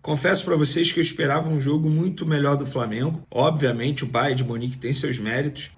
Confesso para vocês que eu esperava um jogo muito melhor do Flamengo. Obviamente o Bayern de Munique tem seus méritos.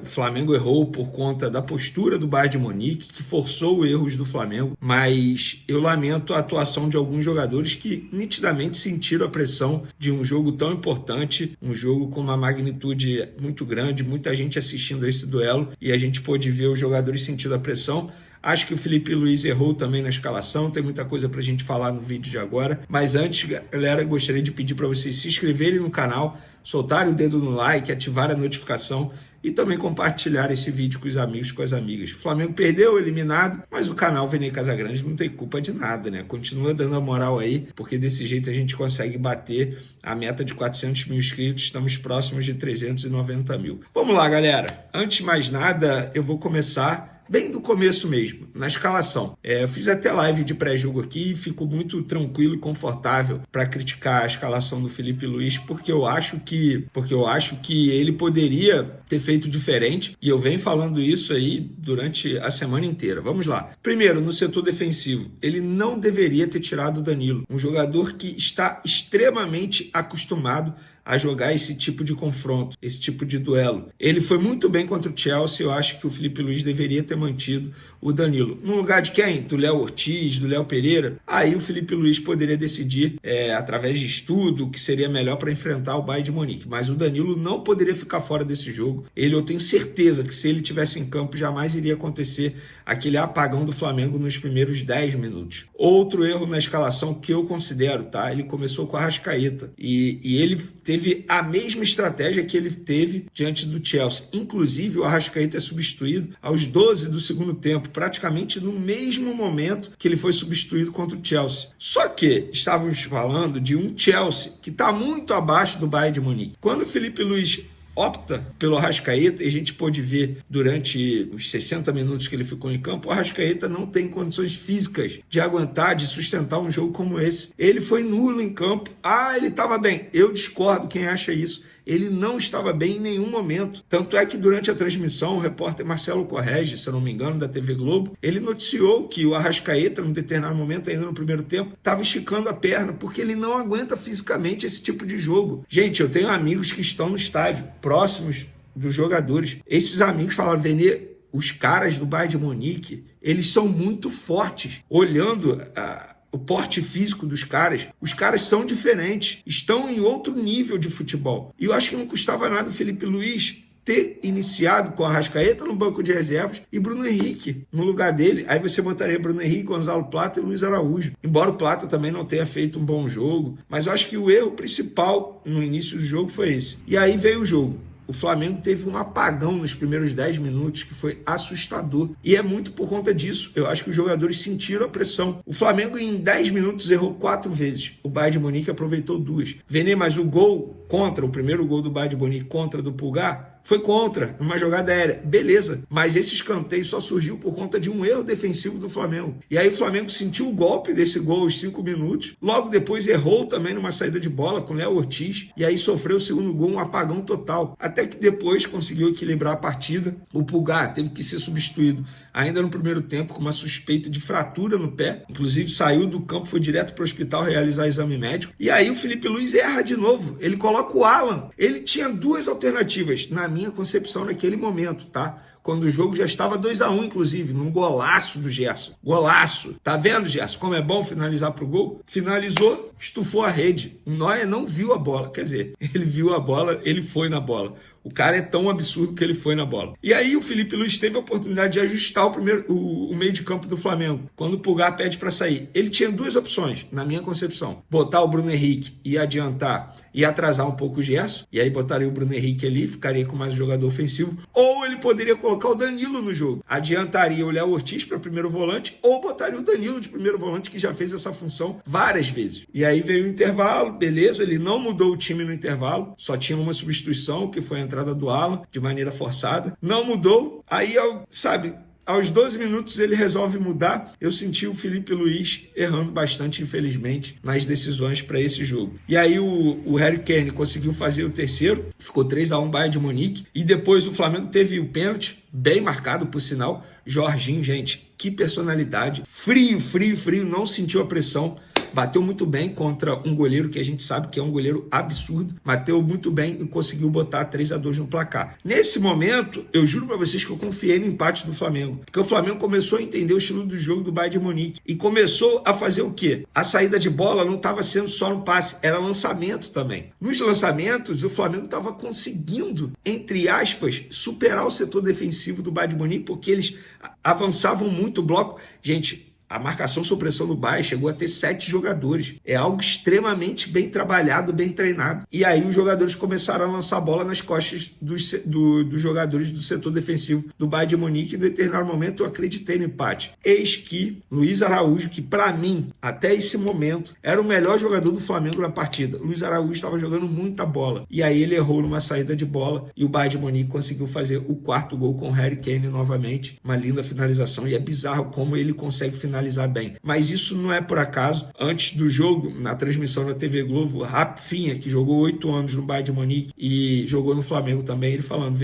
O Flamengo errou por conta da postura do Bayern de Munique, que forçou erros do Flamengo, mas eu lamento a atuação de alguns jogadores que nitidamente sentiram a pressão de um jogo tão importante, um jogo com uma magnitude muito grande, muita gente assistindo a esse duelo e a gente pôde ver os jogadores sentindo a pressão. Acho que o Felipe Luiz errou também na escalação, tem muita coisa pra gente falar no vídeo de agora. Mas antes, galera, gostaria de pedir para vocês se inscreverem no canal, soltarem o dedo no like, ativar a notificação e também compartilhar esse vídeo com os amigos, com as amigas. O Flamengo perdeu, eliminado, mas o canal Vene Casagrande não tem culpa de nada, né? Continua dando a moral aí, porque desse jeito a gente consegue bater a meta de 400 mil inscritos, estamos próximos de 390 mil. Vamos lá, galera. Antes de mais nada, eu vou começar bem do começo mesmo, na escalação. Eu fiz até live de pré-jogo aqui e fico muito tranquilo e confortável para criticar a escalação do Felipe Luiz, porque eu acho que ele poderia ter feito diferente, e eu venho falando isso aí durante a semana inteira. Vamos lá. Primeiro, no setor defensivo, ele não deveria ter tirado o Danilo, um jogador que está extremamente acostumado a jogar esse tipo de confronto, esse tipo de duelo. Ele foi muito bem contra o Chelsea, eu acho que o Felipe Luiz deveria ter mantido o Danilo. No lugar de quem? Do Léo Ortiz, do Léo Pereira? Aí o Felipe Luiz poderia decidir, através de estudo, o que seria melhor para enfrentar o Bayern de Munique. Mas o Danilo não poderia ficar fora desse jogo. Eu tenho certeza que se ele tivesse em campo, jamais iria acontecer aquele apagão do Flamengo nos primeiros 10 minutos. Outro erro na escalação que eu considero, tá? Ele começou com a Arrascaeta e ele teve a mesma estratégia que ele teve diante do Chelsea. Inclusive, o Arrascaeta é substituído aos 12 do segundo tempo, praticamente no mesmo momento que ele foi substituído contra o Chelsea. Só que estávamos falando de um Chelsea que está muito abaixo do Bayern de Munique. Quando o Felipe Luiz opta pelo Arrascaeta, e a gente pôde ver durante os 60 minutos que ele ficou em campo, o Arrascaeta não tem condições físicas de aguentar, de sustentar um jogo como esse. Ele foi nulo em campo. Ele estava bem. Eu discordo quem acha isso. Ele não estava bem em nenhum momento. Tanto é que durante a transmissão, o repórter Marcelo Correge, se eu não me engano, da TV Globo, ele noticiou que o Arrascaeta, num determinado momento, ainda no primeiro tempo, estava esticando a perna, porque ele não aguenta fisicamente esse tipo de jogo. Gente, eu tenho amigos que estão no estádio, próximos dos jogadores. Esses amigos falaram, Vene, os caras do Bayern de Munique, eles são muito fortes. Olhando o porte físico dos caras, os caras são diferentes, estão em outro nível de futebol. E eu acho que não custava nada o Felipe Luiz ter iniciado com a Arrascaeta no banco de reservas e Bruno Henrique no lugar dele. Aí você botaria Bruno Henrique, Gonzalo Plata e Luiz Araújo. Embora o Plata também não tenha feito um bom jogo, mas eu acho que o erro principal no início do jogo foi esse. E aí veio o jogo. O Flamengo teve um apagão nos primeiros 10 minutos que foi assustador. E é muito por conta disso. Eu acho que os jogadores sentiram a pressão. O Flamengo em 10 minutos errou 4 vezes. O Bayern de Munique aproveitou 2. Vene, mas o gol contra, o primeiro gol do Bayern de Munique contra do Pulgar, foi contra, numa jogada aérea. Beleza, mas esse escanteio só surgiu por conta de um erro defensivo do Flamengo. E aí o Flamengo sentiu o golpe desse gol aos 5 minutos. Logo depois errou também numa saída de bola com o Léo Ortiz. E aí sofreu o segundo gol, um apagão total. Até que depois conseguiu equilibrar a partida. O Pulgar teve que ser substituído ainda no primeiro tempo com uma suspeita de fratura no pé. Inclusive saiu do campo, foi direto para o hospital realizar exame médico. E aí o Felipe Luiz erra de novo. Ele coloca o Alan. Ele tinha 2 alternativas, na minha concepção, naquele momento, tá? Quando o jogo já estava 2-1, inclusive, num golaço do Gerson. Golaço. Tá vendo, Gerson, como é bom finalizar pro gol? Finalizou, estufou a rede. O Neuer não viu a bola. Quer dizer, ele viu a bola, ele foi na bola. O cara é tão absurdo que ele foi na bola. E aí o Felipe Luiz teve a oportunidade de ajustar o meio de campo do Flamengo. Quando o Pulgar pede para sair. Ele tinha 2 opções, na minha concepção. Botar o Bruno Henrique e adiantar e atrasar um pouco o Gerson. E aí botaria o Bruno Henrique ali, ficaria com mais um jogador ofensivo. Ou ele poderia colocar o Danilo no jogo. Adiantaria o Léo Ortiz para primeiro volante ou botaria o Danilo de primeiro volante, que já fez essa função várias vezes. E aí veio o intervalo, beleza, ele não mudou o time no intervalo, só tinha uma substituição, que foi a entrada do Alan, de maneira forçada. Não mudou, aí, sabe, aos 12 minutos ele resolve mudar. Eu senti o Felipe Luiz errando bastante, infelizmente, nas decisões para esse jogo. E aí o Harry Kane conseguiu fazer o terceiro, ficou 3-1 Bayern de Munique, e depois o Flamengo teve o pênalti, bem marcado por sinal. Jorginho, gente, que personalidade, frio, não sentiu a pressão. bateu muito bem contra um goleiro que a gente sabe que é um goleiro absurdo, bateu muito bem e conseguiu botar 3-2 no placar. Nesse momento, eu juro para vocês que eu confiei no empate do Flamengo, porque o Flamengo começou a entender o estilo do jogo do Bayern de Munique e começou a fazer o quê? A saída de bola não estava sendo só no passe, era lançamento também. Nos lançamentos, o Flamengo estava conseguindo, entre aspas, superar o setor defensivo do Bayern de Munique, porque eles avançavam muito o bloco. Gente, a marcação sob pressão do Bayern chegou a ter 7 jogadores. É algo extremamente bem trabalhado, bem treinado. E aí os jogadores começaram a lançar a bola nas costas dos jogadores do setor defensivo do Bayern de Munique. Em determinado momento eu acreditei no empate. Eis que Luiz Araújo, que para mim, até esse momento, era o melhor jogador do Flamengo na partida. Luiz Araújo estava jogando muita bola. E aí ele errou numa saída de bola e o Bayern de Munique conseguiu fazer o 4º gol com o Harry Kane novamente. Uma linda finalização. E é bizarro como ele consegue finalizar bem. Mas isso não é por acaso. Antes do jogo, na transmissão da TV Globo, Rafinha, que jogou 8 anos no Bayern de Munique e jogou no Flamengo também, ele falando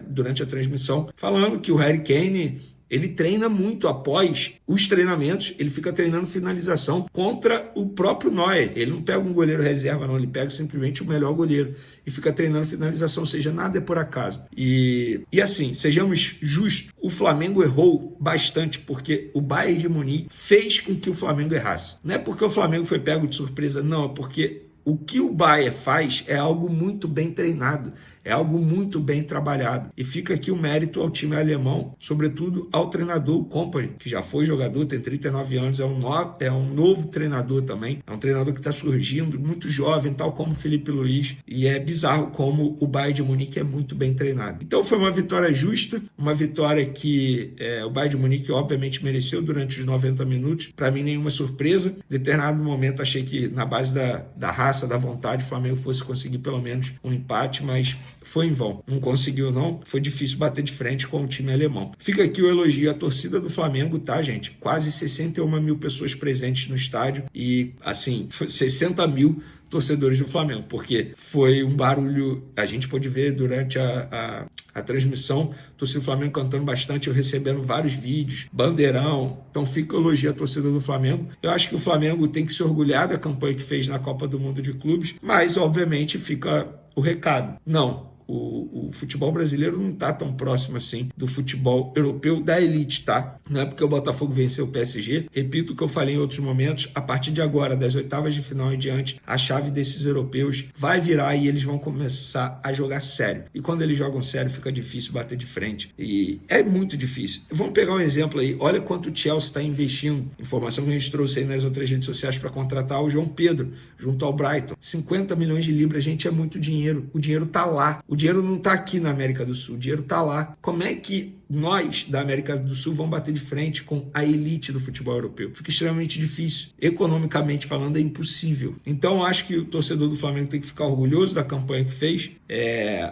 durante a transmissão, falando que o Harry Kane, ele treina muito após os treinamentos, ele fica treinando finalização contra o próprio Neuer. Ele não pega um goleiro reserva, não, ele pega simplesmente o melhor goleiro e fica treinando finalização, ou seja, nada é por acaso. E assim, sejamos justos, o Flamengo errou bastante porque o Bayern de Munique fez com que o Flamengo errasse. Não é porque o Flamengo foi pego de surpresa, não, é porque o que o Bayern faz é algo muito bem treinado, é algo muito bem trabalhado. E fica aqui o mérito ao time alemão, sobretudo ao treinador, o Kompany, que já foi jogador, tem 39 anos, é um novo treinador também. É um treinador que está surgindo, muito jovem, tal como o Felipe Luiz. E é bizarro como o Bayern de Munique é muito bem treinado. Então foi uma vitória justa, uma vitória que o Bayern de Munique obviamente mereceu durante os 90 minutos. Para mim, nenhuma surpresa. Em determinado momento, achei que na base da raça, da vontade, o Flamengo fosse conseguir pelo menos um empate, mas foi em vão. Não conseguiu, não. Foi difícil bater de frente com o time alemão. Fica aqui o elogio à torcida do Flamengo, tá, gente? Quase 61 mil pessoas presentes no estádio e, assim, 60 mil torcedores do Flamengo, porque foi um barulho, a gente pôde ver durante a transmissão, torcida do Flamengo cantando bastante, eu recebendo vários vídeos, bandeirão, então fica o elogio à torcida do Flamengo. Eu acho que o Flamengo tem que se orgulhar da campanha que fez na Copa do Mundo de Clubes, mas obviamente fica o recado. Não, o futebol brasileiro não está tão próximo assim do futebol europeu da elite, tá? Não é porque o Botafogo venceu o PSG. Repito o que eu falei em outros momentos, a partir de agora, das oitavas de final em diante, a chave desses europeus vai virar e eles vão começar a jogar sério. E quando eles jogam sério, fica difícil bater de frente. E é muito difícil. Vamos pegar um exemplo aí. Olha quanto o Chelsea está investindo. Informação que a gente trouxe aí nas outras redes sociais para contratar o João Pedro, junto ao Brighton. 50 milhões de libras, gente, é muito dinheiro. O dinheiro tá lá. O dinheiro não está aqui na América do Sul, o dinheiro está lá. Como é que nós, da América do Sul, vamos bater de frente com a elite do futebol europeu? Fica extremamente difícil. Economicamente falando, é impossível. Então, acho que o torcedor do Flamengo tem que ficar orgulhoso da campanha que fez.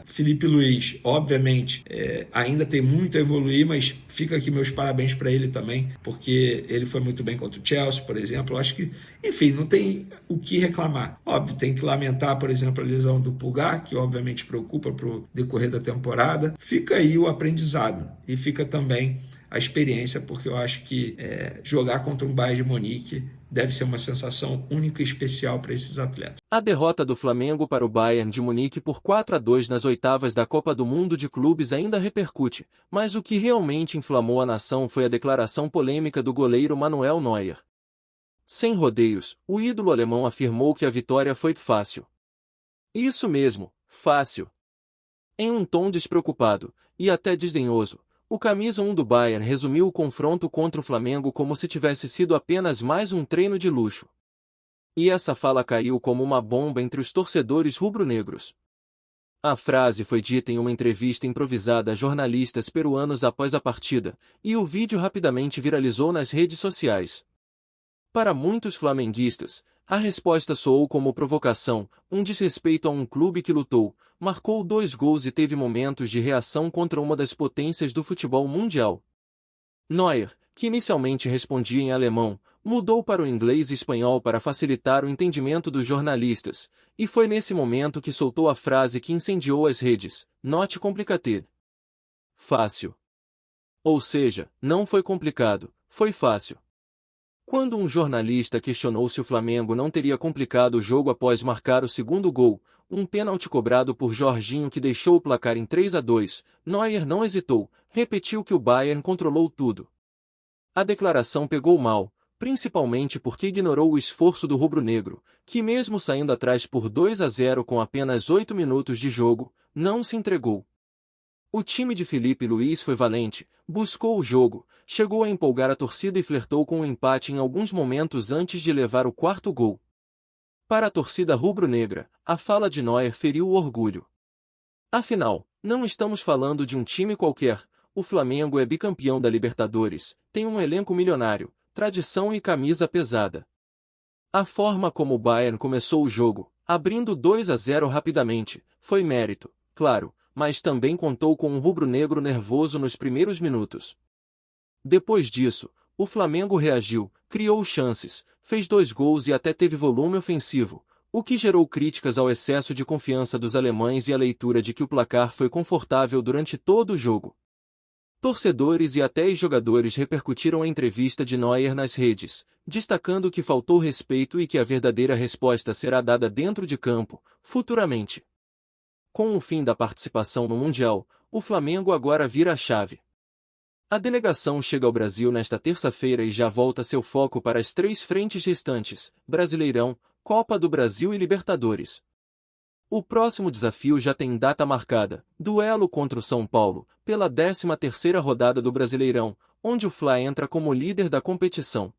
Felipe Luiz, obviamente, ainda tem muito a evoluir, mas fica aqui meus parabéns para ele também, porque ele foi muito bem contra o Chelsea, por exemplo. Eu acho que, enfim, não tem o que reclamar. Óbvio, tem que lamentar, por exemplo, a lesão do Pulgar, que obviamente preocupa para o decorrer da temporada. Fica aí o aprendizado e fica também a experiência, porque eu acho que jogar contra um Bayern de Munique deve ser uma sensação única e especial para esses atletas. A derrota do Flamengo para o Bayern de Munique por 4-2 nas oitavas da Copa do Mundo de Clubes ainda repercute, mas o que realmente inflamou a nação foi a declaração polêmica do goleiro Manuel Neuer. Sem rodeios, o ídolo alemão afirmou que a vitória foi fácil. Isso mesmo, fácil. Em um tom despreocupado, e até desdenhoso, o camisa 1 do Bayern resumiu o confronto contra o Flamengo como se tivesse sido apenas mais um treino de luxo. E essa fala caiu como uma bomba entre os torcedores rubro-negros. A frase foi dita em uma entrevista improvisada a jornalistas peruanos após a partida, e o vídeo rapidamente viralizou nas redes sociais. Para muitos flamenguistas, a resposta soou como provocação, um desrespeito a um clube que lutou, marcou 2 gols e teve momentos de reação contra uma das potências do futebol mundial. Neuer, que inicialmente respondia em alemão, mudou para o inglês e espanhol para facilitar o entendimento dos jornalistas, e foi nesse momento que soltou a frase que incendiou as redes: "Not complicated". Fácil. Ou seja, não foi complicado, foi fácil. Quando um jornalista questionou se o Flamengo não teria complicado o jogo após marcar o segundo gol, um pênalti cobrado por Jorginho que deixou o placar em 3-2, Neuer não hesitou, repetiu que o Bayern controlou tudo. A declaração pegou mal, principalmente porque ignorou o esforço do rubro-negro, que mesmo saindo atrás por 2-0 com apenas 8 minutos de jogo, não se entregou. O time de Felipe Luiz foi valente, buscou o jogo, chegou a empolgar a torcida e flertou com o empate em alguns momentos antes de levar o quarto gol. Para a torcida rubro-negra, a fala de Neuer feriu o orgulho. Afinal, não estamos falando de um time qualquer, o Flamengo é bicampeão da Libertadores, tem um elenco milionário, tradição e camisa pesada. A forma como o Bayern começou o jogo, abrindo 2-0 rapidamente, foi mérito, claro, mas também contou com um rubro-negro nervoso nos primeiros minutos. Depois disso, o Flamengo reagiu, criou chances, fez 2 gols e até teve volume ofensivo, o que gerou críticas ao excesso de confiança dos alemães e a leitura de que o placar foi confortável durante todo o jogo. Torcedores e até jogadores repercutiram a entrevista de Neuer nas redes, destacando que faltou respeito e que a verdadeira resposta será dada dentro de campo, futuramente. Com o fim da participação no Mundial, o Flamengo agora vira a chave. A delegação chega ao Brasil nesta terça-feira e já volta seu foco para as 3 frentes restantes: Brasileirão, Copa do Brasil e Libertadores. O próximo desafio já tem data marcada, duelo contra o São Paulo, pela 13ª rodada do Brasileirão, onde o Fla entra como líder da competição.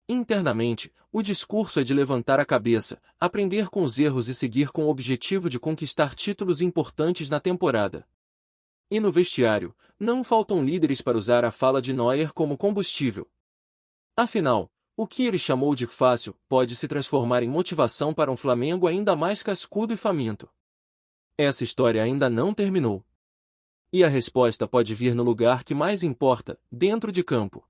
Internamente, o discurso é de levantar a cabeça, aprender com os erros e seguir com o objetivo de conquistar títulos importantes na temporada. E no vestiário, não faltam líderes para usar a fala de Neuer como combustível. Afinal, o que ele chamou de fácil pode se transformar em motivação para um Flamengo ainda mais cascudo e faminto. Essa história ainda não terminou. E a resposta pode vir no lugar que mais importa, dentro de campo.